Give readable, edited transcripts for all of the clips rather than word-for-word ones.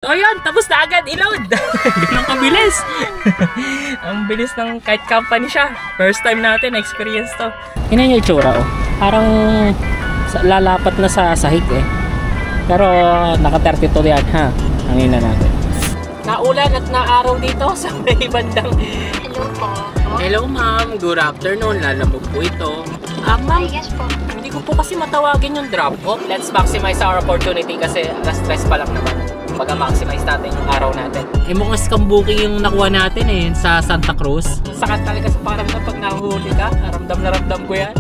So ayun, tapos na agad i-load. Ganun kabilis. Ang bilis ng kahit company siya. First time natin experience to. Yun yung itsura oh. Parang lalapat na sa sahig eh. Pero naka 32 yan ha. Hangin na natin. Naulan at naaraw dito sa may bandang. Hello po. Hello ma'am, good afternoon. Lalamog po ito. Ma'am, Yes po. hindi ko po kasi matawagin yung drop off. Let's maximize our opportunity kasi alas 3 pa lang naman. Pag-maximize natin yung araw natin. Mukhang scam booking yung nakuha natin eh sa Santa Cruz. Sakat talaga sa paramdam pag nahuhuli ka. Ramdam na ramdam ko yan.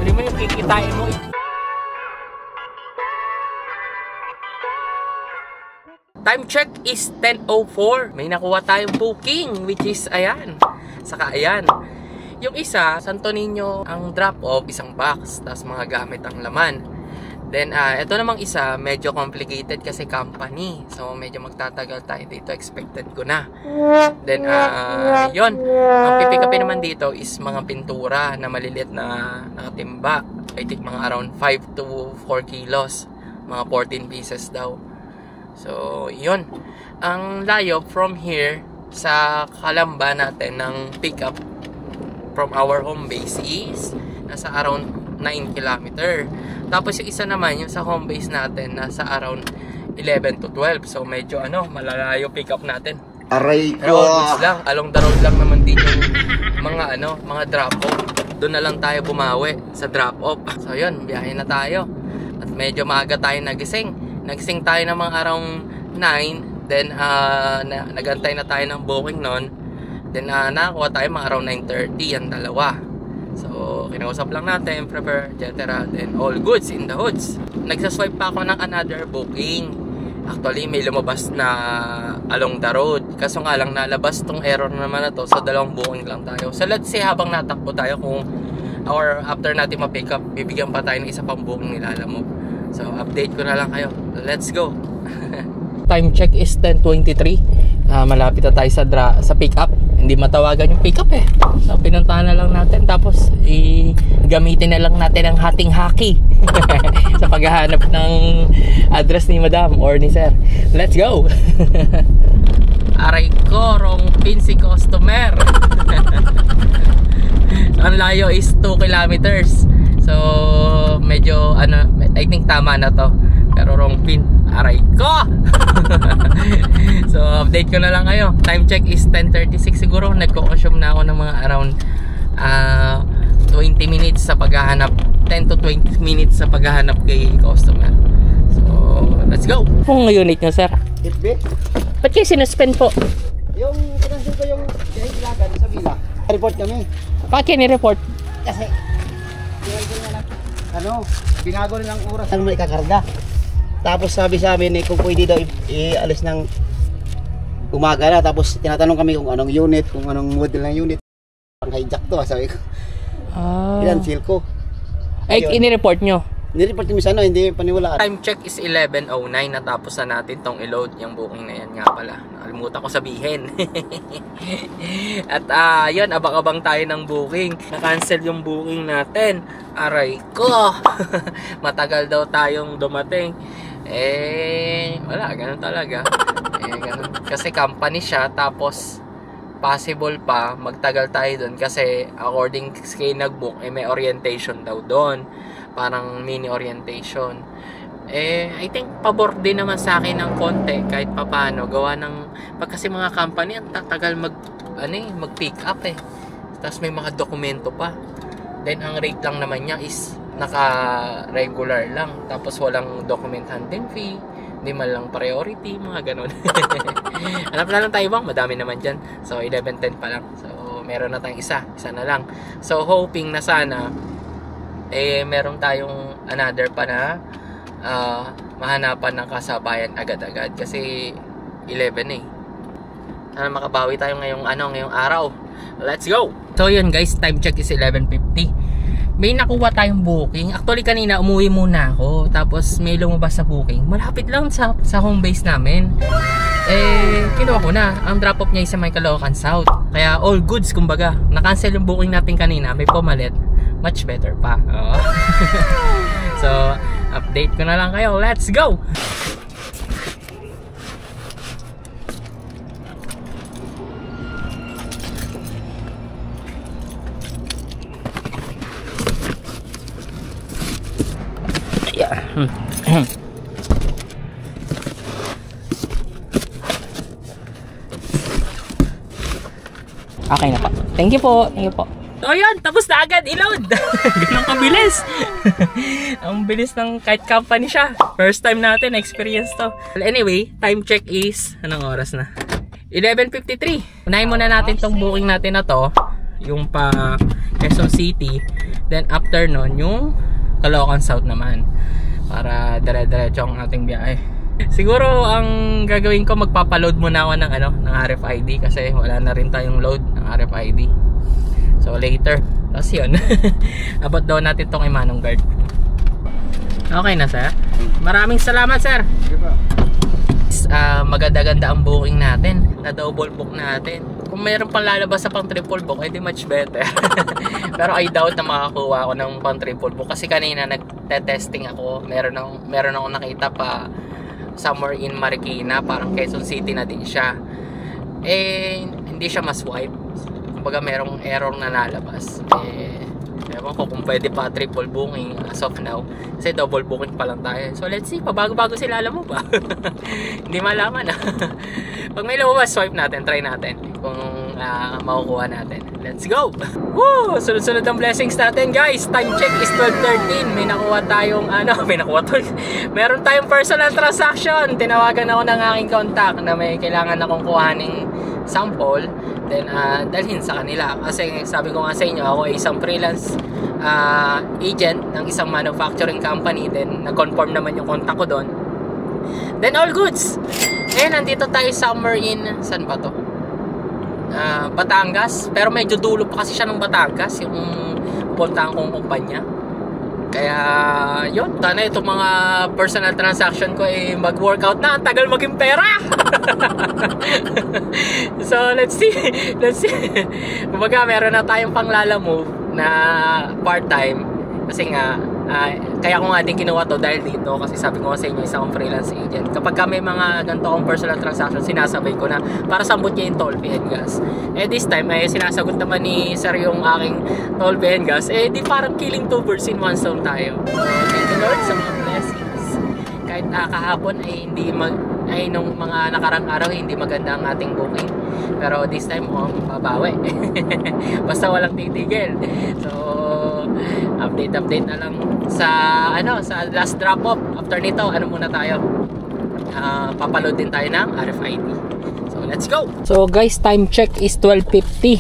Huli mo yung kikitain mo. Time check is 10:04. May nakuha tayong booking which is ayan. Saka ayan. Yung isa, Santo Niño ang drop off, isang box, tapos mga gamit ang laman. Then, ito namang isa, medyo complicated kasi company. So, medyo magtatagal tayo dito. Expected ko na. Then, yun. Ang pipikapin naman dito is mga pintura na maliliit na nakatimba. I think mga around 5 to 4 kilos. Mga 14 pieces daw. So, yun. Ang layo from here sa Calamba natin ng pickup from our home base is nasa around 9 kilometer. Tapos yung isa naman, yung sa home base natin, nasa around 11 to 12. So medyo malalayo pick up natin. Aray ko! Pero almost lang, along the road lang naman din yung mga drop off. Doon na lang tayo bumawi sa drop off. So yun, biyahe na tayo. At medyo maaga tayo nagising. Nagising tayo ng mga around 9. Then nagantay na tayo ng booking noon. Then nakakuha tayo mga around 9:30 ang dalawa. So, kinausap lang natin, prepare, etc. Then, all goods in the hoods. Nagsaswipe pa ako ng another booking. Actually, may lumabas na along the road. Kaso nga lang, nalabas tong error naman na to. So, dalawang booking lang tayo. So, let's see habang natakbo tayo kung or after natin ma-pick up, bibigyan pa tayo ng isa pang booking nilalamog. So, update ko na lang kayo. Let's go! Time check is 10:23. Malapit na tayo sa pick up. Hindi matawagan yung pick up eh. So pinuntahan na lang natin. Tapos gamitin na lang natin ang hating haki sa paghahanap ng address ni madam or ni sir. Let's go! Aray ko, wrong pin si customer. Ang layo is 2 kilometers. So medyo I think tama na to. Pero wrong pin. Aray ko! So update ko na lang kayo. Time check is 10:36 siguro. Nagko-consume na ako ng mga around 20 minutes sa paghahanap. 10 to 20 minutes sa paghahanap kay customer. So let's go! Kung unit nyo sir? Itbe? Ba't kayo sinuspend po? Yung pinansin ko yung ilagan sa villa. Report kami. Bakit kayo ni-report? Kasi binago rin ang oras. Ano may kakarga? Tapos sabi sa amin kung pwede daw ialis ng umaga na. Tapos tinatanong kami kung anong unit, kung anong model ng unit. Pang hijack to, sabi ko. Ilan seal ko. Ay, ini-report nyo? Nireport kami sa hindi paniwalaan. Time check is 11:09. Natapos na natin tong i-load yung booking na yan nga pala. Nakalimutan ko sabihin. At yun, abang-abang tayo ng booking. Na-cancel yung booking natin. Aray ko! Matagal daw tayong dumating. Wala, ganun talaga. Ganun. Kasi company siya, tapos possible pa magtagal tayo doon kasi according kay nagbook may orientation daw doon, parang mini orientation. I think pabor din naman sa akin ng konti kahit papano gawa ng kasi mga company ang tatagal mag pick up tapos may mga dokumento pa. Then ang rate lang naman niya is naka regular lang, tapos walang document handling fee, hindi man lang priority, mga ganun. Hanap na lang tayo bang? Madami naman dyan. So 11:10 pa lang. So meron na tayong isa na lang. So hoping na sana meron tayong another pa na mahanapan ng kasabayan agad-agad kasi 11 sana makabawi tayo ngayong araw. Let's go! So yun guys, time check is 11:50. May nakuha tayong booking. Actually kanina umuwi muna ako, tapos may lumabas sa booking malapit lang sa home base namin. Kinuha ko na. Ang drop off niya sa may Caloocan South, kaya all goods kumbaga. Na-cancel yung booking natin kanina, may pumalit, much better pa. So update ko na lang kayo. Let's go! Okay na po. Thank you po. Thank you po. So yun, tapos na agad i-load. Ganun kabilis. Ang bilis ng kahit company siya. First time natin, experience to. Well, anyway, time check is, anong oras na? 11:53. Unahin muna natin tong booking natin na to. Yung pa Quezon City. Then after nun, yung Caloocan South naman. Para dire-diretso ang ating biyahe. Siguro ang gagawin ko, magpapaload muna ako ng ng RFID kasi wala na rin tayong load ng RFID. So later, tapos yun. Abot daw natin tong Manong Guard. Okay na sir. Maraming salamat sir. Maganda-ganda ang booking natin. Na double book natin. Kung mayroon pang lalabas sa pang triple book, edi much better. Pero I doubt na makakuha ako ng pang triple book kasi kanina nagte-testing ako. Meron akong nakita pa somewhere in Marikina, parang Quezon City na din siya. Eh hindi siya ma-swipe. Kumbaga merong error na nalabas. Ewan ko kung pwede pa triple booking as of now. Kasi double booking pa lang tayo. So let's see, pabago-bago sila, alam mo ba? Hindi malaman. Pag may lumabas, swipe natin, try natin kung makukuha natin. Let's go! Woo! Sunod-sunod ang blessings natin guys. Time check is 12:13. May nakuha tayong meron tayong personal transaction. Tinawagan ako ng aking contact na may kailangan akong kuhaning sample. Then dalhin sa kanila kasi sabi ko nga sa inyo, ako ay isang freelance agent ng isang manufacturing company. Then nag-confirm naman yung contact ko doon. Then all goods. Nandito tayo somewhere in, saan ba to? Batangas. Pero medyo dulo pa kasi siya ng Batangas yung puntahan kong kumpanya. Kaya yun, sana itong mga personal transaction ko ay mag-workout na. Ang tagal maging pera. So let's see. Kumbaga meron na tayong pang-lalamove na part-time. Kasi nga kaya ko nga din kinuha to dahil dito. Kasi sabi ko nga sa inyo, isa akong freelance agent. Kapag may mga ganito akong personal transaction, sinasabay ko na para sambot niya yung toll fee and gas. This time sinasagot naman ni sir yung aking toll fee and gas. Di parang killing two birds in one stone tayo. So thank you Lord sa mga blessings. Kahit kahapon nung mga nakarang araw hindi maganda ang ating booking. Pero this time babawi. Basta walang titigil. So update na lang sa sa last drop off. After nito, muna tayo? Papaload din tayo ng RFID. So let's go. So guys, time check is 12:50.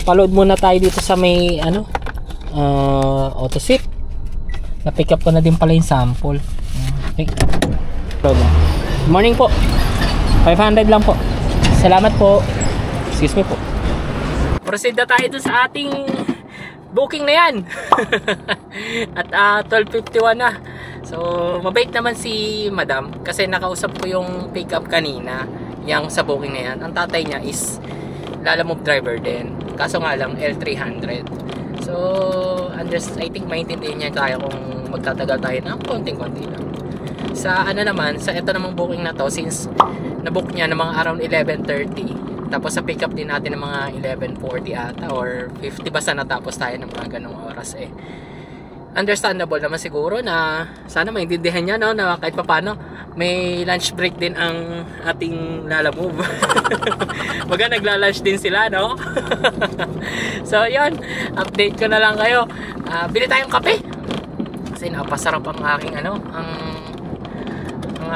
Paload muna tayo dito sa may auto sip. Na-pick up ko na din pala yung sample. Okay. Good morning po. 500 lang po. Salamat po. Excuse me po. Proceed na tayo dun sa ating booking na yan. At 12:51 na. So mabait naman si madam kasi nakausap ko yung pick up kanina, yung sa booking na yan. Ang tatay niya is lalamove driver din, kaso nga lang L300. So I think maintindihan niya tayo kung magtatagal tayo ng konting-konti lang. Sa naman, sa ito namang booking na to, since nabook niya ng mga around 11:30, tapos sa pick up din natin ng mga 11:40 ata or 50, basta natapos tayo ng mga ganong oras understandable naman siguro na sana maintindihan niya na kahit papano may lunch break din ang ating lalamove. Baga nagla-lunch din sila, no? So yun, update ko na lang kayo. Bili tayong kape kasi napasarap ang aking ang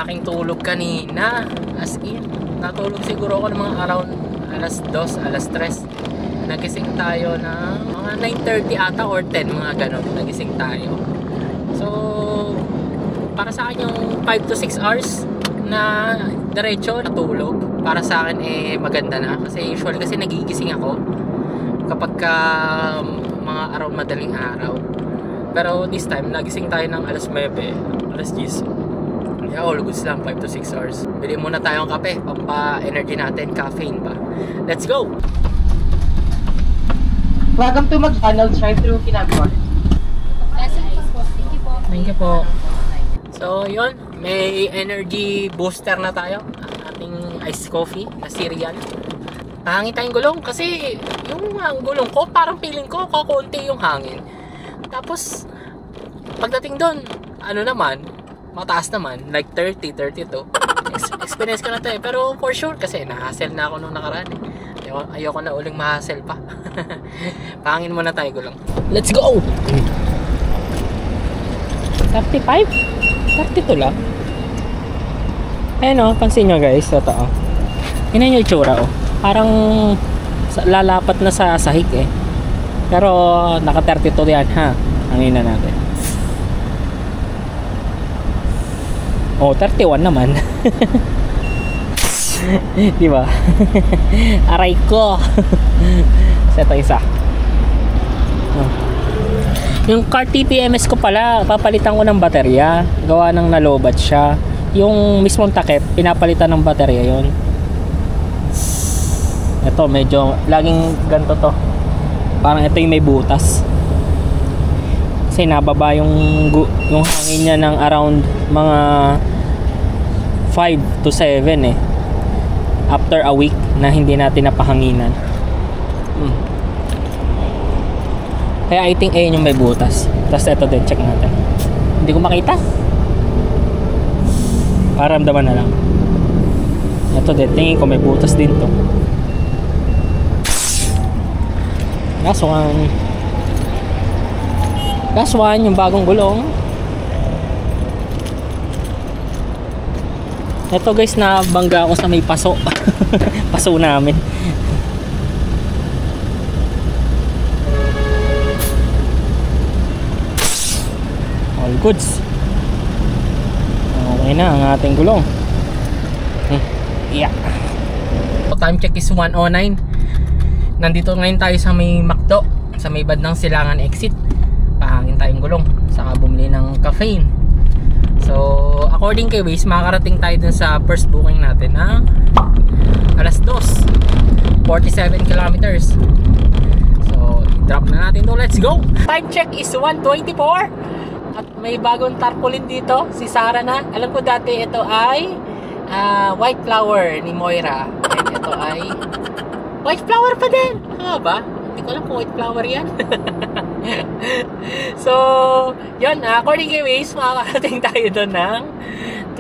aking tulog kanina. As in, natulog siguro ako ng mga around alas 2, alas 3. Nagising tayo ng mga 9:30 ata or 10, mga ganon. Nagising tayo. So para sa akin yung 5 to 6 hours na diretso natulog, para sa akin maganda na. Kasi usually kasi nagigising ako kapag mga around madaling araw. Pero this time nagising tayo ng alas 9, alas 10. Yeah, all goods lang, 5 to 6 hours. Bili muna tayong kape, pampa-energy natin, caffeine pa. Let's go! Welcome to McDonald's drive-thru Kinagmor. Thank you po. So yun, may energy booster na tayo. Ang ating iced coffee na cereal. Hangin tayong gulong kasi yung gulong ko parang feeling ko kakunti yung hangin. Tapos pagdating doon, naman, mataas naman, like 30, 32. Experience ko na to eh. Pero for sure, kasi na-hassle na ako nung nakaraan eh. Ayoko na uling ma-hassle pa. Pangin muna tayo gulong. Let's go! 35? 32 lang. Ayan o, pansin nyo guys, ito o. Yun yung itsura o. Parang lalapat na sa sahig eh. Pero naka 32 yan ha. Hangin na natin. Oh, 31 naman. Di ba? Aray ko. Ito isa. Yung car TPMS ko pala, papalitan ko ng baterya. Gawa ng nalobat siya. Yung mismong takip, pinapalitan ng baterya yon. Ito medyo laging ganito to. Parang ito yung may butas. Kasi nababa yung hangin niya ng around mga 5 to 7 eh. After a week na hindi natin napahanginan. Kaya I think ayun yung may butas. Tapos ito din, check natin. Hindi ko makita. Paramdaman na lang. Ito din, tingin ko may butas din to. Last one, yung bagong gulong. Ito guys, nabangga ako sa may paso. Paso namin. All goods. Okay na ang ating gulong. Yeah. Time check is 1:09. Nandito ngayon tayo sa may McDo, sa may bandang Silangan exit. Pahangin tayong gulong, saka bumili ng caffeine. So according kay Waze, makakarating tayo dun sa first booking natin na alas 2, 47 kilometers. So i-drop na natin to, let's go. Time check is 1:24. At may bagong tarpaulin dito, si Sarah na. Alam ko dati ito ay white flower ni Moira. And ito ay white flower pa din. Ano ba? Hindi ko alam kung white flower yan. So, yun. According to Waze, makakarating tayo doon ng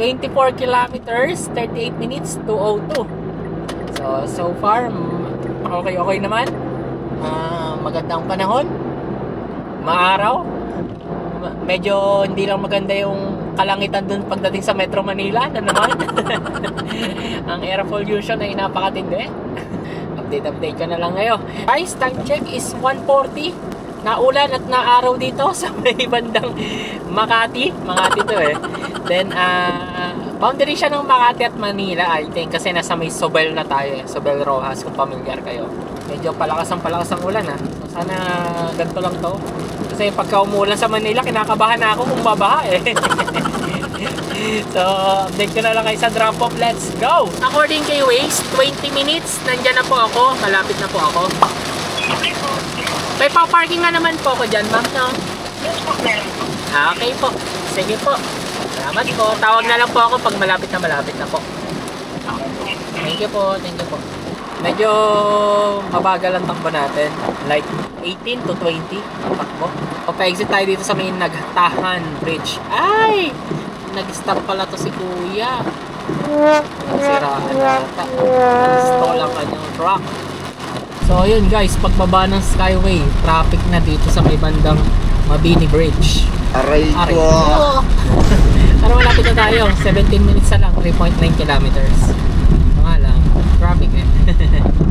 24 kilometers, 38 minutes, 2:02. So far, okay naman. Magandang panahon. Maaraw. Medyo hindi lang maganda yung kalangitan dun pagdating sa Metro Manila na naman. Ang air pollution ay napakatindi. Update ko na lang ngayon. Guys, time check is 1:40. Naulan at naaraw dito sa may bandang Makati to eh. Then boundary siya ng Makati at Manila, I think, kasi nasa may Sobel na tayo eh. Sobel Rojas, kung familiar kayo. Medyo palakas ang ulan ha. So sana ganito lang to. Kasi pagka umulan sa Manila, kinakabahan na ako kung babaha eh. So, update ko na lang kayo sa drop-off. Let's go! According kay Waze, 20 minutes. Nandyan na po ako. Malapit na po ako. May pa-parking nga naman po ako dyan, ma'am, no? Okay po. Sige po. Salamat po. Tawag na lang po ako pag malapit na po. Thank you po. Medyo mabagal ang takbo natin. Like 18 to 20 ang takbo. Papa-exit tayo dito sa may Nagtahan Bridge. Ay! Nag-stop pala to si Kuya. Nasiraan nata. Install ang kanyang truck. So yun guys, pagbaba ng Skyway, traffic na dito sa may bandang Mabini Bridge. Aray ko! Pero malapit na tayo. 17 minutes na lang. 3.9 kilometers. Nga lang. Traffic eh.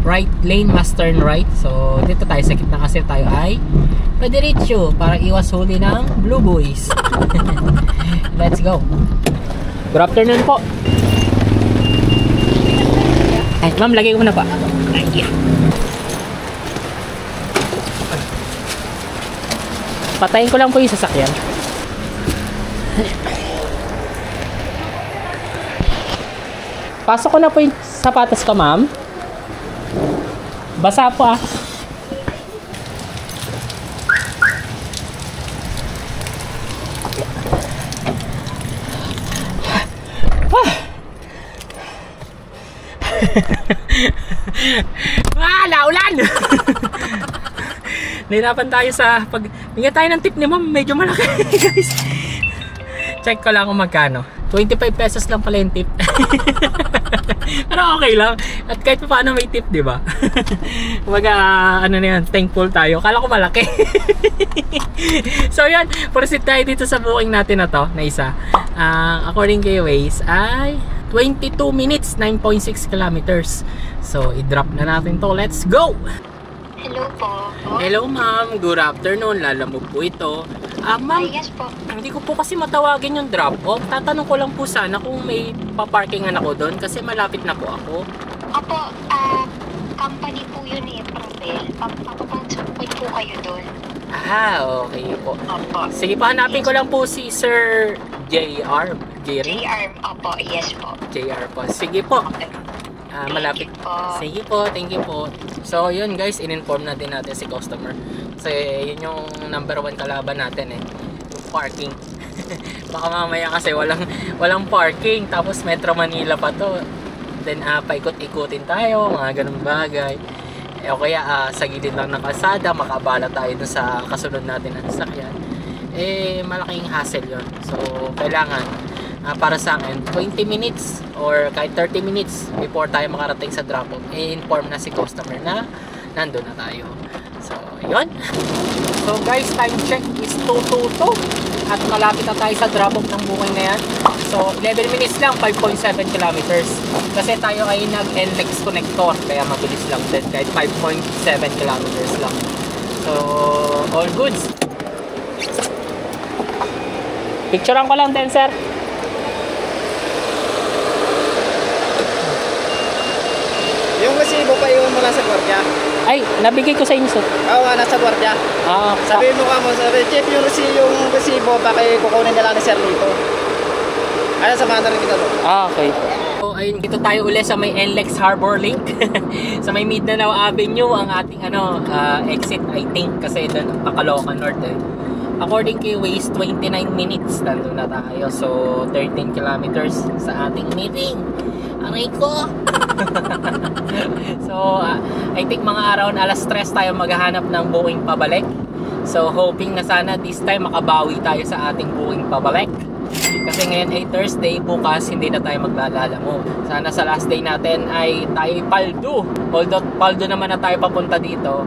Right lane, must turn right. So dito tayo sa gitna kasi tayo ay padiretso para iwas huli ng Blue Boys. Let's go. Good afternoon po. Ay, ma'am, lagay ko na pa. Thank you. Patayin ko lang po yung sasakyan. Pasok ko na po yung sapatos ko, ma'am. Basa po ah. Laulan! Nahirapan tayo sa pag bigyan tayo ng tip ni ma'am, medyo malaki guys. check ko lang kung magkano. 25 pesos lang pala yung tip. Pero okay lang. At kahit pa paano may tip, di ba? Kumbaga, ano na yan, thankful tayo. Kala ko malaki. So yan, proceed tayo dito sa booking natin na to, na isa. According kay Waze ay 22 minutes, 9.6 kilometers. So, i-drop na natin to. Let's go! Hello po. Hello ma'am, good afternoon. Lalamog po ito. Ma'am, Yes po. hindi ko po kasi matawagin yung drop off. Tatanong ko lang po sana kung may paparkingan ako doon kasi malapit na po ako. Opo, company po yun eh, Provel. Papapansapin po kayo doon. Okay po. Opo. Sige pa, hanapin ko lang po si Sir JR. JR, opo, yes po. JR po. Sige po. Okay. Malapit. Thank you po. Sige po, thank you po. So, yun guys, in-inform natin si customer. Kasi yun yung number 1 kalaban natin eh. Yung parking. Baka mamaya kasi walang parking. Tapos Metro Manila pa to. Then, paikot-ikutin tayo. Mga ganung bagay. O kaya, sa gilid lang ng kalsada, makabala tayo dun sa kasunod natin na sasakyan. Malaking hassle yun. So, kailangan para sa akin 20 minutes or kahit 30 minutes before tayo makarating sa drop-off, i-inform na si customer na nandun na tayo. So, yun. So guys, time check is 2:22 at malapit na tayo sa drop-off ng booking na yan. So, 11 minutes lang, 5.7 kilometers. Kasi tayo ay nag-NLEX connector, kaya mabilis lang din, kahit 5.7 kilometers lang. So, all goods. Picturean ko lang din, sir. Yung resibo pa yung mula sa gwardiya. Ay, nabigay ko sa inyo, sir. Oo, nasa gwardiya. Sabi mo ka mo, sabi, Chief, yung resibo, bakit kukunin nila ni Sir Lito? Ano, samahan na rin kita doon. Okay. So, ayun, dito tayo ulit sa may NLEX Harbor Link. Sa may Mindanao Avenue, ang ating exit, I think, kasi doon, Caloocan North eh. According kay Waze, 29 minutes nandun na tayo. So, 13 kilometers sa ating meeting. Aray ko! So, I think mga around alas 3 tayo maghahanap ng booking pabalik. So, hoping na sana this time makabawi tayo sa ating booking pabalik. Kasi ngayon ay Thursday, bukas hindi na tayo maglalamo. Sana sa last day natin ay tayo Paldo. Although Paldo naman na tayo papunta dito,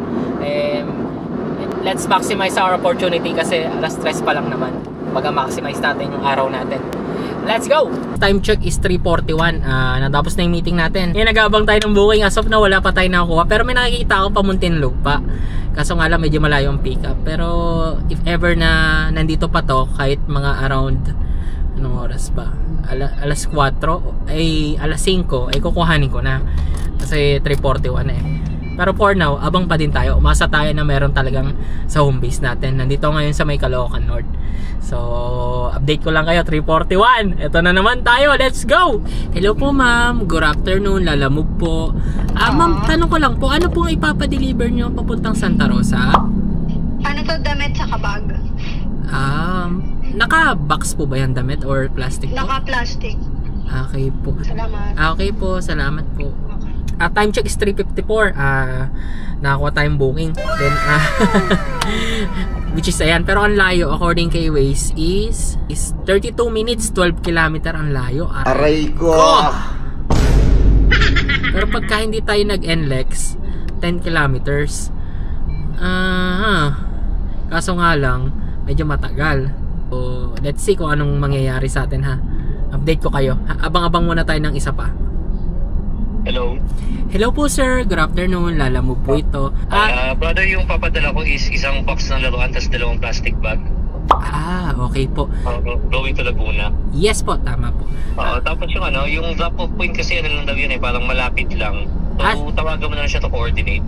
let's maximize our opportunity kasi alas 3 pa lang naman. Pag-maximize natin yung araw natin. Let's go! Time check is 3:41. Natapos na yung meeting natin. Ngayon nag-aabang tayo ng booking. As of na wala pa tayo nakakuha. Pero may nakikita ako pa Muntinlupa. Kaso nga lang medyo malayo ang pick up. Pero if ever na nandito pa to, kahit mga around anong oras ba? Alas 4 ay alas 5 ay kukuhanin ko na. Kasi 3:41 eh. Pero for now, abang pa din tayo. Umasa tayo na meron talagang sa home base natin. Nandito ngayon sa may Caloocan North. So, update ko lang kayo, 3:41. Ito na naman tayo, let's go! Hello po ma'am, good afternoon, Lalamove po. Ma'am, tanong ko lang po, ano pong ipapadeliver nyo papuntang Santa Rosa? Ano to, damit sa kabag? Naka-box po ba yan damit or plastic po? Naka-plastic. Okay po. Salamat. Okay po, salamat po. Time check is 3:54. Nakakuha tayong booking. Then, which is ayan. Pero ang layo, according kay Waze, is 32 minutes, 12 kilometer ang layo. Aray ko! Pero pagka hindi tayo nag-NLEX, 10 kilometers. Kaso nga lang, medyo matagal. So, let's see kung anong mangyayari sa atin ha. Update ko kayo. Abang-abang muna tayo ng isa pa. Hello. Hello po sir, good afternoon. Lalamove po ito. Brother, yung papadala ko is isang box ng laruan tas dalawang plastic bag. Okay po. Going to Laguna. Yes po, tama po. Tapos yung drop-off point kasi lang daw yun eh, parang malapit lang. So, tawagan mo na lang siya to coordinate.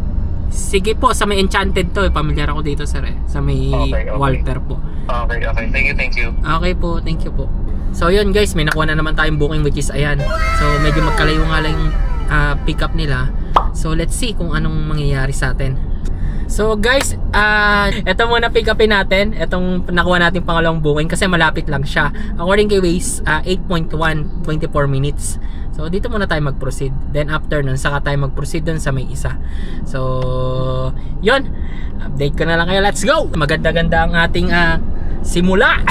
Sige po, sa may Enchanted to eh. Pamilyar ako dito sir eh. Sa may Walter po. Okay. Thank you. Okay po, thank you po. So yun guys, may nakuha na naman tayong booking which is ayan. So medyo magkalayo nga lang yung pick up nila. So let's see kung anong mangyayari sa atin. So guys, eto muna pick upin natin. Etong nakuha natin pangalawang booking kasi malapit lang siya. According kay Waze, 8.1, 24 minutes. So dito muna tayo mag-proceed. Then after nun, saka tayo mag-proceed dun sa may isa. So yun, update ko na lang kayo. Let's go! Maganda-ganda ang ating simula.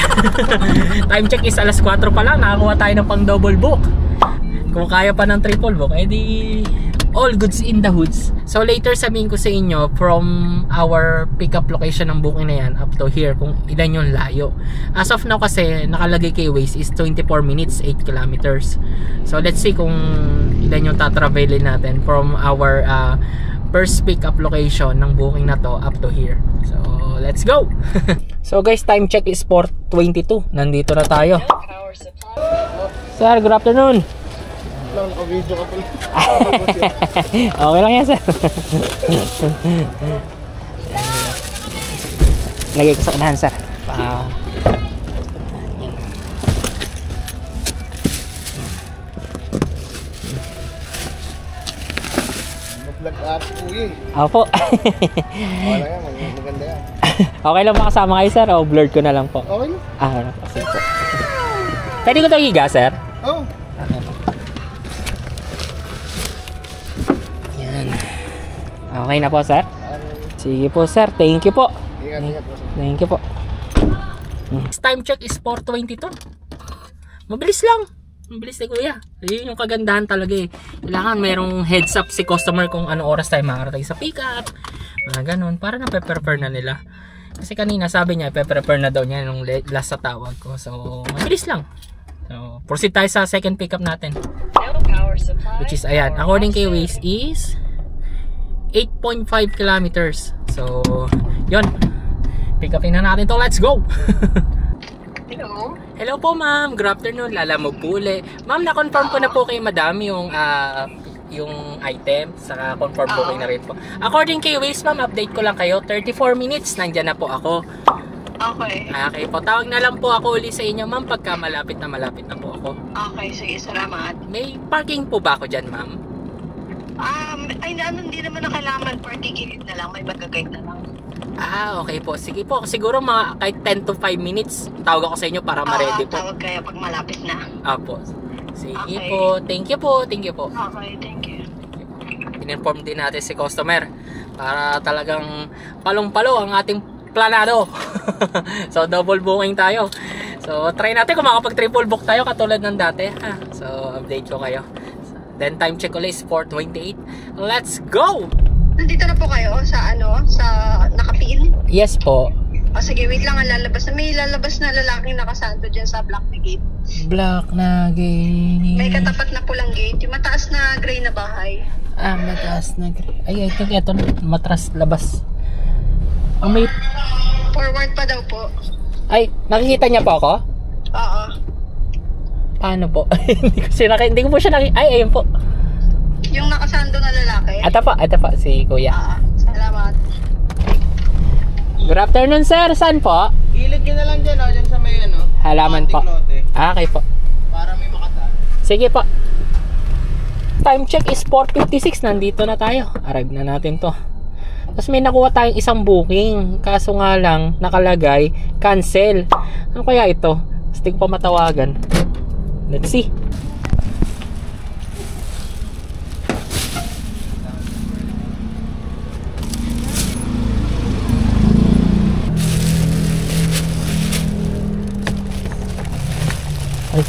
Time check is alas 4 pa lang, nakakuha tayo ng pang double book. Kung kaya pa ng triple book, edi all goods in the hoods. So later sabihin ko sa inyo from our pickup location ng booking na yan up to here kung ilan yung layo. As of now kasi nakalagay kay Waze is 24 minutes 8 kilometers. So let's see kung ilan yung tatravelin natin from our first pickup location ng booking na to up to here. So let's go. So guys, time check is 4:22. Nandito na tayo. Sir, good afternoon. Naka-video ka pala. Okay lang yan, sir. Lagay ko sa unahan, sir. Mag-vlog up po eh. Opo. Wala yan, maganda yan. Okay lang ba kasama kayo, sir? O blurred ko na lang po? Okay lang. Ano po, sige po. Pwede ko ito higa, sir? Oo. Okay na po, sir? Sige po, sir. Thank you po. Ingat po. Thank you po. Time check is 4:22. Mabilis lang. Mabilis na, kuya. Yun yung kagandahan talaga eh. Kailangan merong heads up si customer kung ano oras tayo makarating sa pick up. Mga ganun. Para na-prepare na nila. Kasi kanina sabi niya, prepare na daw niya nung last sa tawag ko. So, mabilis lang. So, proceed tayo sa second pick up natin. Which is, ayan. According kay Waze is 8.5 kilometers. So, yun. Pick upin na natin to. Let's go! Hello? Hello po, ma'am. Good afternoon. Lalamog po uli. Ma'am, na-confirm ko na po kay madam yung item. Saka confirm booking na rin po. According kay Waze, ma'am, update ko lang kayo. 34 minutes, nandyan na po ako. Okay. Okay po. Tawag na lang po ako uli sa inyo, ma'am, pagka malapit na po ako. Okay, sige, salamat. May parking po ba ako dyan, ma'am? Hindi naman na kailangan party gilid na lang, may bagagay na lang. Okay po. Sige po. Siguro mga kahit 10 to 5 minutes, tawag ako sa inyo para ma-ready po. Tawag kayo pag malapit na. Po. Sige Okay. po. Thank you po. Thank you po. Okay, thank you. In-inform din natin si customer para talagang palong-palo ang ating planado. So double booking tayo. So try natin kung makapag triple book tayo katulad ng dati. So update ko kayo. Then time check ulit is 4:28. Let's go! Nandito na po kayo sa sa nakapin? Yes po. Sige, wait lang, lalabas na. May lalabas na lalaking nakasanto dyan sa black na gate. Black na gate. May katapat na pulang gate. Yung mataas na gray na bahay. Mataas na gray. Ay, I think ito matras labas. May... Forward pa daw po. Ay, nakikita niya po ako? Oo. Paano po? Hindi ko po siya nakikita. Ay, ayun po. Yung nakasando na lalaki. Ito po, si kuya. Salamat. Good afternoon, sir. Saan po? Gilid nyo na lang dyan, dyan sa may Halaman po. Okay po. Para may makataan. Sige po. Time check is 4:56. Nandito na tayo. Arrive na natin to. Tapos may nakuha tayong isang booking. Kaso nga lang, nakalagay, cancel. Ano kaya ito? Gusto ko pa matawagan. Let's see. Ay.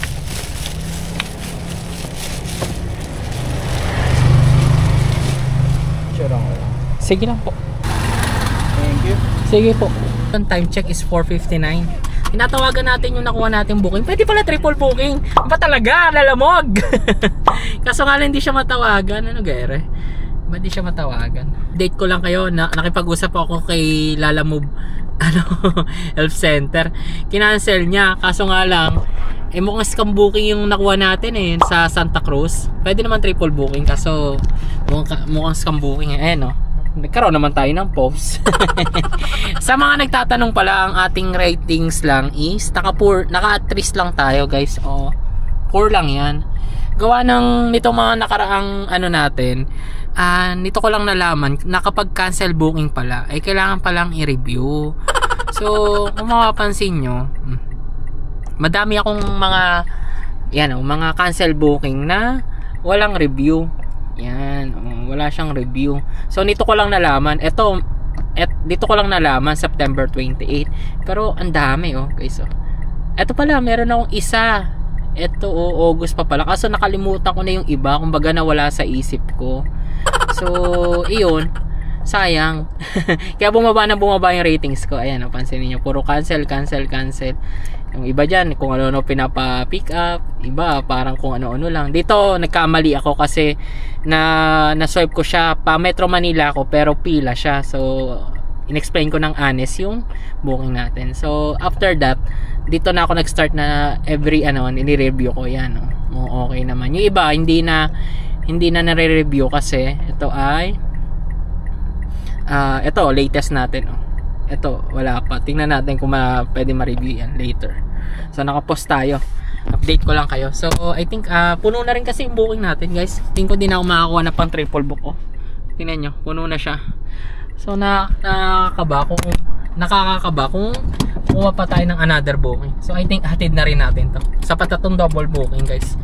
Sige lang po. Thank you. Sige po. Ang time check is 4:59. Tinatawagan natin yung nakuha natin booking. Pwede pala triple booking. Ba talaga? Lalamog. Kaso nga lang hindi siya matawagan. Ano gere? Ba't di siya matawagan? Date ko lang kayo na nakipag-usap ako kay Lalamove health center. Kinancel niya. Kaso nga lang mukhang scam booking yung nakuha natin sa Santa Cruz. Pwede naman triple booking kaso mukhang scam booking no. Nagkaroon naman tayo ng post. Sa mga nagtatanong pala, ang ating ratings lang is naka-at-risk lang tayo guys. Poor lang yan. Gawa ng nitong mga nakaraang natin, nito ko lang nalaman na kapag cancel booking pala ay kailangan palang i-review. So kung mapapansin nyo, madami akong mga cancel booking na walang review. Yan, wala siyang review. So nito ko lang nalaman. Ito At dito ko lang nalaman, September 28. Pero ang dami guys. Eto pala, meron akong isa. Eto August pa pala. Kaso nakalimutan ko na yung iba. Kumbaga nawala sa isip ko. So, iyon. Sayang. Kaya bumaba yung ratings ko. Ayan, napansin niyo, puro cancel. Yung iba dyan, kung ano pinapa-pick up. Iba, parang kung ano-ano lang. Dito, nagkamali ako kasi na-swipe ko siya. Pa Metro Manila ako, pero pila siya. So, in-explain ko ng honest yung booking natin. So, after that, dito na ako nag-start na every nire-review ko. Yan, okay naman. Yung iba, hindi na nare-review kasi ito ay ito latest natin. Ito wala pa, tingnan natin kung pwede ma-review yan later. So nakapost tayo, update ko lang kayo. So I think puno na rin kasi yung booking natin guys. Tingin ko din ako makakuha na pang triple book. Tingnan nyo, puno na siya. So nakakakaba kung kuha pa tayo ng another booking. So I think hatid na rin natin to. Sapat na tong double booking guys.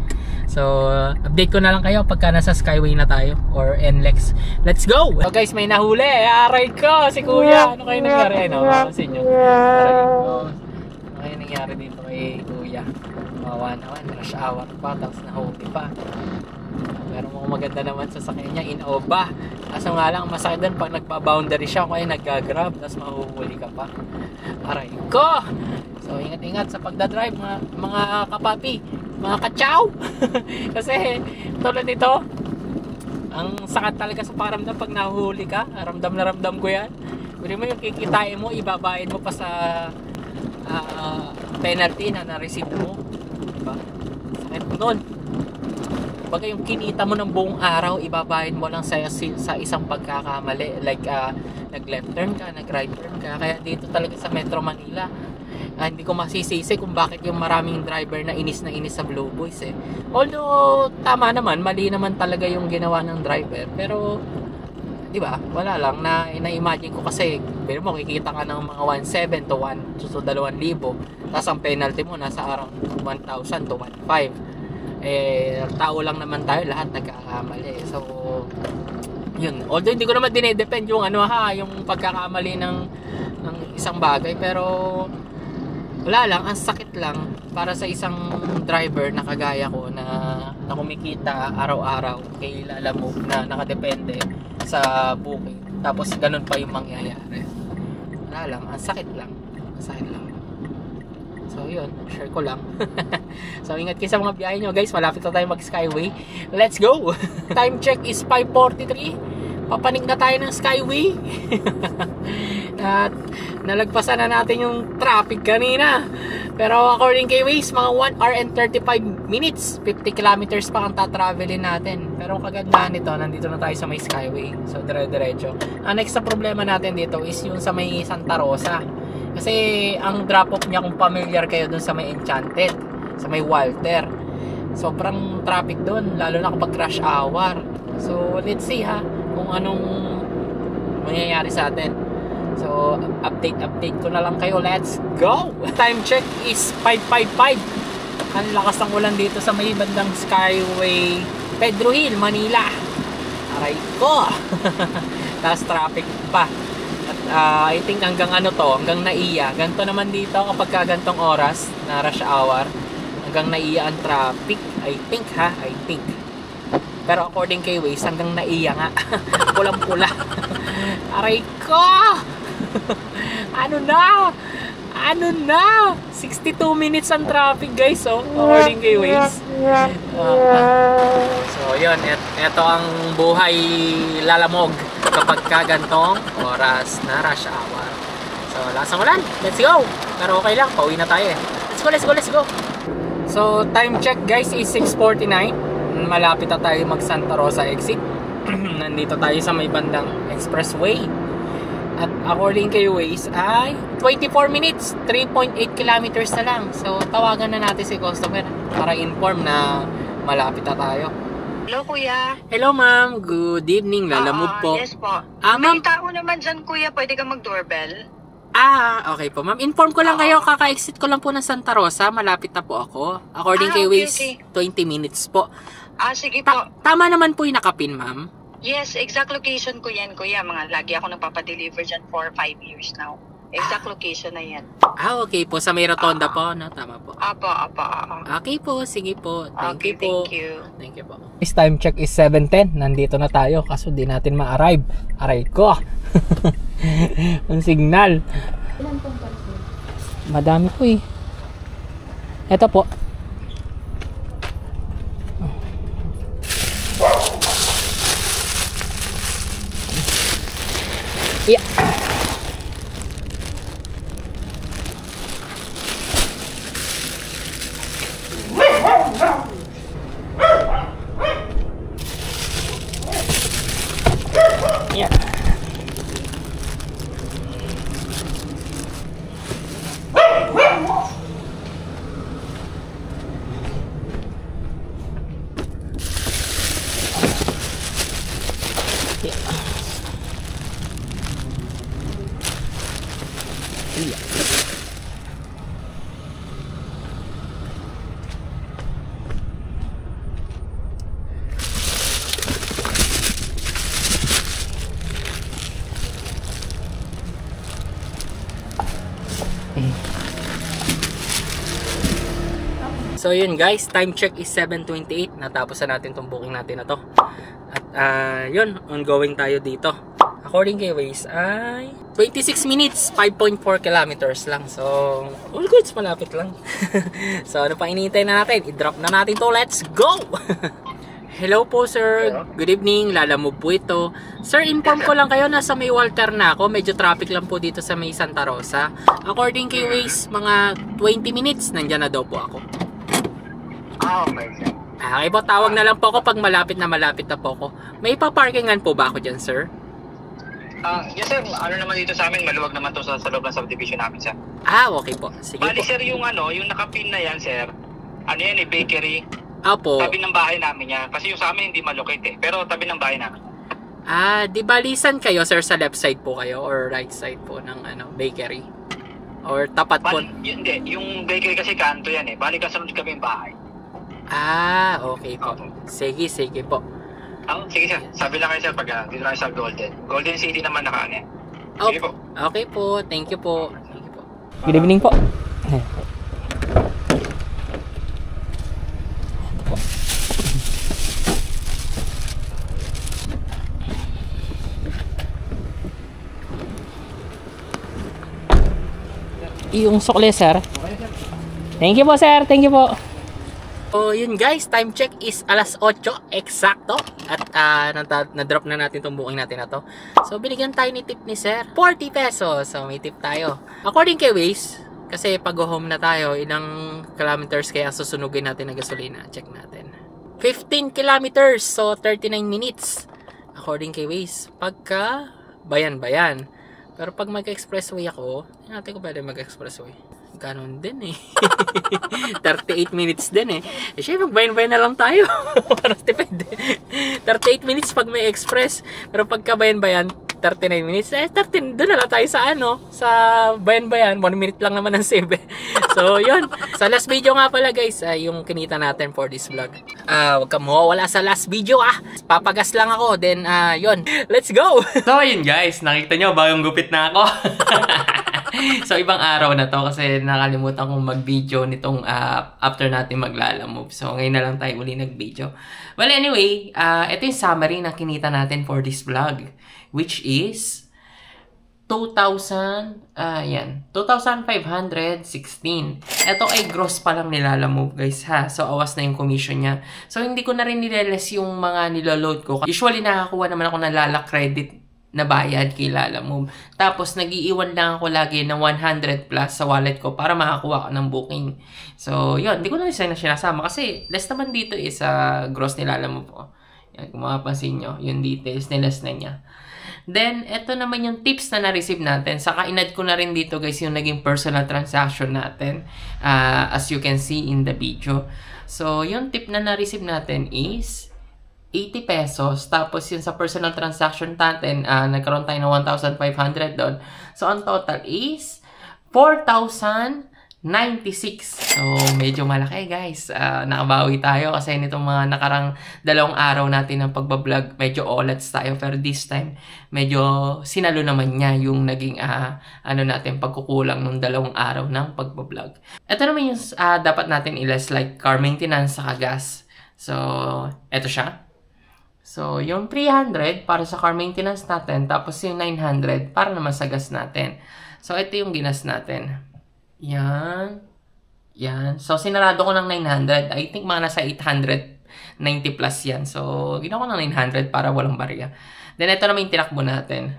So update ko na lang kayo pagka nasa Skyway na tayo or NLEX. Let's go! So guys, may nahuli. Aray ko si kuya. Ano kayo nangyari? Kasi nyo. Aray ko. Ano kayo nangyari dito kay kuya? Mawa naman, rush hour pa, tapos nahuli pa. Pero maganda naman sa sakyan niya, in-oba. Kaso nga lang, masakit din pag nagpa-boundary siya, kung ay nag-grab, tapos mahuhuli ka pa. Aray ko! So ingat-ingat sa pagdadrive mga kapapi, mga kachaw. Kasi tulad nito, ang sakit talaga sa pakiramdam pag nahuhuli ka. Ramdam na ramdam ko yan. Pwede mo yung kikitain mo, ibabayad mo pa sa penalty na na-receive mo, diba? Sakit nun. Baga yung kinita mo ng buong araw, ibabayad mo lang sa isang pagkakamali. Like nag left turn ka, nag right turn ka. Kaya dito talaga sa Metro Manila, hindi ko masisisi kung bakit yung maraming driver na inis sa Blue Boys Although tama naman, mali naman talaga yung ginawa ng driver, pero di ba, wala lang na-imagine ko kasi pero mo kikita ka ng mga 1,700 to 2,000, tapos ang penalty mo nasa around 1,000 to 1,500. Tao lang naman tayo, lahat nagkakamali. So yun, although hindi ko naman dinedepend yung yung pagkakamali ng isang bagay, pero wala lang, ang sakit lang para sa isang driver na kagaya ko na kumikita araw-araw kay Lalamove na nakadepende sa booking, tapos ganun pa yung mangyayari. Wala lang, ang sakit lang. So yun, share ko lang. So ingat kayo sa mga biyahe nyo guys, malapit na tayo mag Skyway. Let's go! Time check is 5:43. Papanik na tayo ng Skyway. At nalagpasan na natin yung traffic kanina. Pero according kay Waze, mga 1 hour and 35 minutes, 50 kilometers pa ang tatravelin natin. Pero kagandahan nito, nandito na tayo sa may Skyway. So dire-diretso. Ang next na problema natin dito is yung sa may Santa Rosa. Kasi ang drop off niya, kung familiar kayo dun sa may Enchanted, sa may Walter, sobrang traffic dun, lalo na kapag rush hour. So let's see kung anong mangyayari sa atin. So update ko na lang kayo. Let's go! Time check is 5:55. Ang lakas ng ulan dito sa may bandang Skyway Pedro Hill, Manila. Aray ko! Tapos traffic pa. At I think hanggang hanggang Naiya. Ganito naman dito kapag gantong oras na rush hour, hanggang Naiya ang traffic. I think. Pero according kay Waze, hanggang Naiya nga. Pulang-pula. Aray ko! Ano na? 62 minutes ang traffic guys, according kay Waze. So yun, ito ang buhay Lalamog kapag gantong oras na rush hour. So lasang ulan, let's go! Pero okay lang, pauwi na tayo Let's go! So time check guys is 6:49. Malapit na tayo mag Santa Rosa exit. Nandito tayo sa may bandang expressway. At according kay Waze ay 24 minutes, 3.8 kilometers na lang. So tawagan na natin si customer para inform na malapit na tayo. Hello, kuya. Hello, ma'am. Good evening. Lalamove po. Yes po. Ma'am. May tao naman dyan, kuya. Pwede ka mag-doorbell? Okay po, ma'am. Inform ko lang kayo. Kaka-exit ko lang po ng Santa Rosa. Malapit na po ako. According kay Waze, 20 minutes po. Sige po. Tama naman po yung nakapin, ma'am. Yes, exact location ko yan, kuya. Lagi ako nagpapadeliver dyan for 5 years now. Exact location na yan. Okay po. Sa may rotonda po, no? Tama po. Apo. Okay po. Sige po. Thank you po. Thank you po. This time check is 7:10. Nandito na tayo kaso di natin ma-arrive. Aray ko. Ang signal. Madami po eh. Ito po. Yeah. Yeah. So yun guys, time check is 7:28. Natapos na natin tong booking natin na to. At yun, ongoing tayo dito. According kay Waze ay 26 minutes, 5.4 kilometers lang. So, all goods, malapit lang. So ano pa hinihintay na natin? I-drop na natin to. Let's go! Hello po sir, good evening, Lalamove po ito. Sir, inform ko lang kayo, nasa may Walter na ako. Medyo traffic lang po dito sa may Santa Rosa. According kay Waze, mga 20 minutes, nandyan na daw po ako. Okay po, tawag na lang po ako pag malapit na po ako. May pa-parkingan po ba ako dyan, sir? Yes sir, ano naman dito sa amin, maluwag naman to sa loob ng subdivision namin, sir. Okay po. Sige Bali po. sir, yung nakapin na yan, sir. Ano yan bakery. Opo. Tabi ng bahay namin yan. Kasi yung sa amin hindi malocate pero tabi ng bahay namin. Di balisan kayo, sir, sa left side po kayo or right side po ng bakery? Or tapat po? Hindi, yung bakery kasi kanto yan Bali kasunod kami yung bahay. Okay po. Sige po. Sige sir, sabi lang kayo sir pag dito lang sa Golden City naman nakaano. Sige po. Okay po, thank you po. Good evening po. Yung sukle, sir. Thank you po, sir. Thank you po. So, yun guys, time check is alas 8, eksakto. At na-drop na natin itong booking natin na to. So, binigyan tayo ni tip ni sir, 40 pesos. So, may tip tayo. According kay Waze, kasi pag-home na tayo, ilang kilometers kaya susunugin natin na gasolina. Check natin. 15 kilometers, so 39 minutes. According kay Waze, pagka bayan-bayan. Pero pag mag-expressway ako, hindi natin ko pwede mag-expressway. Ganon din 38 minutes din Siyempre, magbayan-bayan na lang tayo. Para depende. 38 minutes pag may express. Pero pagka bayan-bayan, 39 minutes. 13, doon na lang tayo sa sa bayan-bayan. 1 minute lang naman ang save So, yun. Sa last video nga pala guys, yung kinita natin for this vlog. Huwag ka mawawala sa last video Papagas lang ako. Then, yun. Let's go! So, yun guys. Nakita nyo, bagong gupit na ako. So, ibang araw na to kasi nakalimutan kong mag-video nitong after natin maglalamove. So, ngayon na lang tayo uli nag-video. Well, anyway, ito yung summary na kinita natin for this vlog. Which is 2,516. Ito ay gross pa lang nilalamove guys So, awas na yung commission niya. So, hindi ko na rin nirealize yung mga niloload ko. Usually, nakakuha naman ako ng Lala credit na bayad kay Lalamove. Tapos, nag-iiwan lang ako lagi ng 100 plus sa wallet ko para makakuha ko ng booking. So, yun. Hindi ko na rin sinasama kasi less naman dito is gross ni Lalamove. Yan, kung makapansin nyo, yung details nilas na niya. Then, ito naman yung tips na na-receive natin. Saka, inad ko na rin dito guys yung naging personal transaction natin. As you can see in the video. So, yung tip na na-receive natin is 80 pesos. Tapos yun sa personal transaction natin, nagkaroon tayo ng 1,500 doon. So, ang total is 4,900 So, medyo malaki guys. Nakabawi tayo kasi nitong mga nakarang 2 araw natin ng pagbablog, medyo olats tayo. Pero this time, medyo sinalo naman niya yung naging natin pagkukulang nung 2 araw ng pagbablog. Ito naman yung dapat natin i-less like car maintenance sa gas. So, ito siya. So, yung 300 para sa car maintenance natin, tapos yung 900 para naman sa gas natin. So, ito yung ginas natin. Yan. So, sinarado ko ng 900. I think mga nasa 890 plus yan. So, ginawa ko ng 900 para walang barya. Then, ito naman yung tinakbo natin.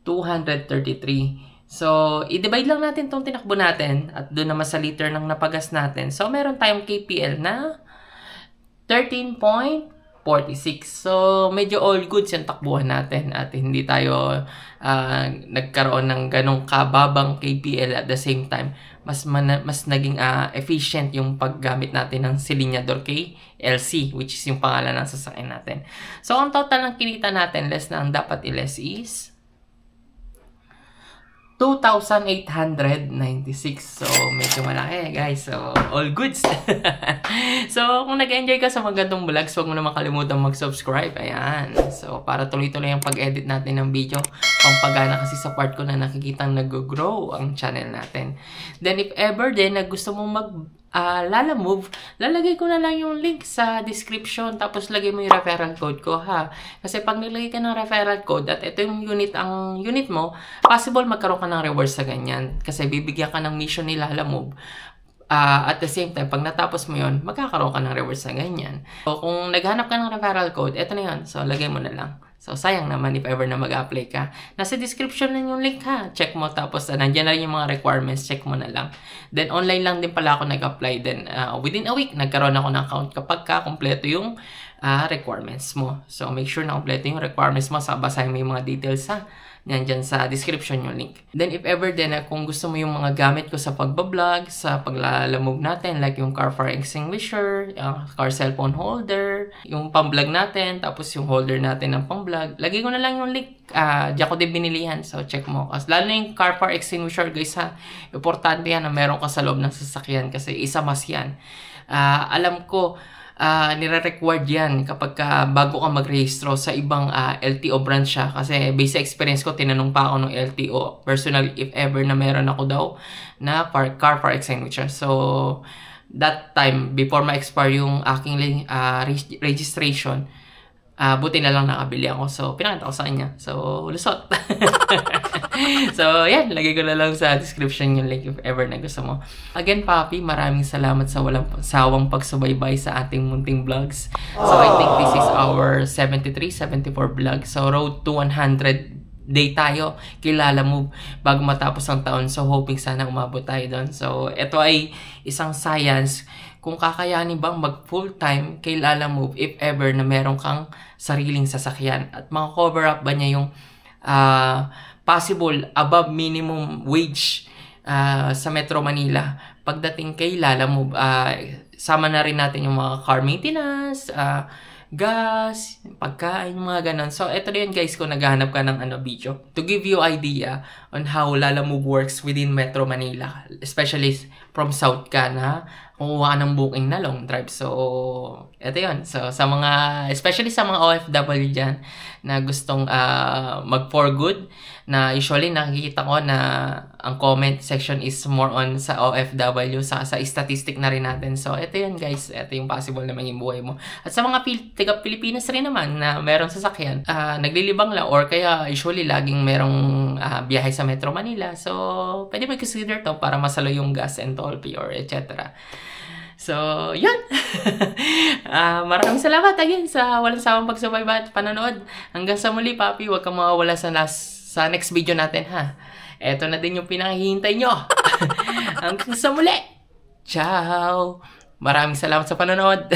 233. So, i-divide lang natin itong tinakbo natin at doon naman sa liter ng napagas natin. So, meron tayong KPL na 13.46. So, medyo all goods yung takbuhan natin at hindi tayo nagkaroon ng ganong kababang KPL at the same time. Mas naging efficient yung paggamit natin ng Silinyador KLC, which is yung pangalan ng sasakyan natin. So, ang total ng kinita natin, less na ang dapat i-less is 2,896. So, medyo malaki, guys. So, all goods. So, kung nag-enjoy ka sa magandang vlogs, huwag mo naman kalimutan mag-subscribe. Ayan. So, para tuloy-tuloy ang pag-edit natin ng video. Pampagana kasi sa part ko na nakikitang nag-grow ang channel natin. Then, if ever din na gusto mong Lalamove, lalagay ko na lang yung link sa description tapos lagay mo yung referral code ko ha. Kasi pag nilagay ka ng referral code at ito yung ang unit mo, possible magkaroon ka ng rewards sa ganyan. Kasi bibigyan ka ng mission ni Lalamove. At the same time, pag natapos mo yun, magkakaroon ka ng rewards sa ganyan. So, kung naghanap ka ng referral code, ito na yun. So, lagay mo na lang. So, sayang naman if ever na mag-apply ka. Nasa description na yung link ha. Check mo. Tapos, nandiyan na rin yung mga requirements. Check mo na lang. Then, online lang din pala ako nag-apply. Then, within a week, nagkaroon ako ng account kapag kompleto yung requirements mo. So, make sure na kompleto yung requirements mo. Basahin mo yung mga details ha. Nandyan sa description yung link. Then, if ever din, kung gusto mo yung mga gamit ko sa pagbablog, sa paglalamove natin, like yung car fire extinguisher, car cellphone holder, yung pang-vlog natin, tapos yung holder natin ng pang-vlog, lagay ko na lang yung link. Diyan ko din binilihan. So, check mo. Kasi lalo na yung car fire extinguisher, guys, ha. Importante yan na meron ka sa loob ng sasakyan kasi isa mas yan. Alam ko, nire-required yan kapag bago ka mag-rehistro sa ibang LTO branch siya. Kasi based sa experience ko, tinanong pa ako ng LTO personally if ever na meron ako daw na car fire extinguisher. So, that time, before ma-expire yung aking registration, buti na lang nakabili ako. So, pinakita ko sa kanya. So, lusot. So, yan. Lagay ko na lang sa description yung link if ever na gusto mo. Again, Papi, maraming salamat sa walang sawang pagsubaybay sa ating munting vlogs. So, I think this is our 74 vlog. So, road to 100 day tayo kay Lalamove bago matapos ang taon. So, hoping sana umabot tayo doon. So, ito ay isang science kung kakayanin bang mag full-time kay Lalamove if ever na meron kang sariling sasakyan. At maka-cover up ba niya yung possible above minimum wage sa Metro Manila. Pagdating kay Lalamove, sama na rin natin yung mga car maintenance, gas, pagkain, mga ganun. So, ito din guys kung naghahanap ka ng video. To give you idea on how Lalamove works within Metro Manila. Especially from South ka na kumuha ng booking na long drive. So, ito yun. So, sa mga, especially sa mga OFW dyan na gustong mag for good, na usually nakikita ko na ang comment section is more on sa OFW, sa statistic na rin natin. So, ito yun guys. Ito yung possible na maging buhay mo. At sa mga taga Pilipinas rin naman na merong sasakyan, naglilibang lang or kaya usually laging merong biyahe sa Metro Manila. So, pwede mag-consider to para masalo yung gas and toll fee or etc. So, yun. Maraming salamat again sa walang sawang pagsubaybay at panonood. Hanggang sa muli, Papi. Huwag kang mawawala sa next video natin, ha. Eto na din yung pinakahihintay nyo. Hanggang sa muli. Ciao. Maraming salamat sa panonood.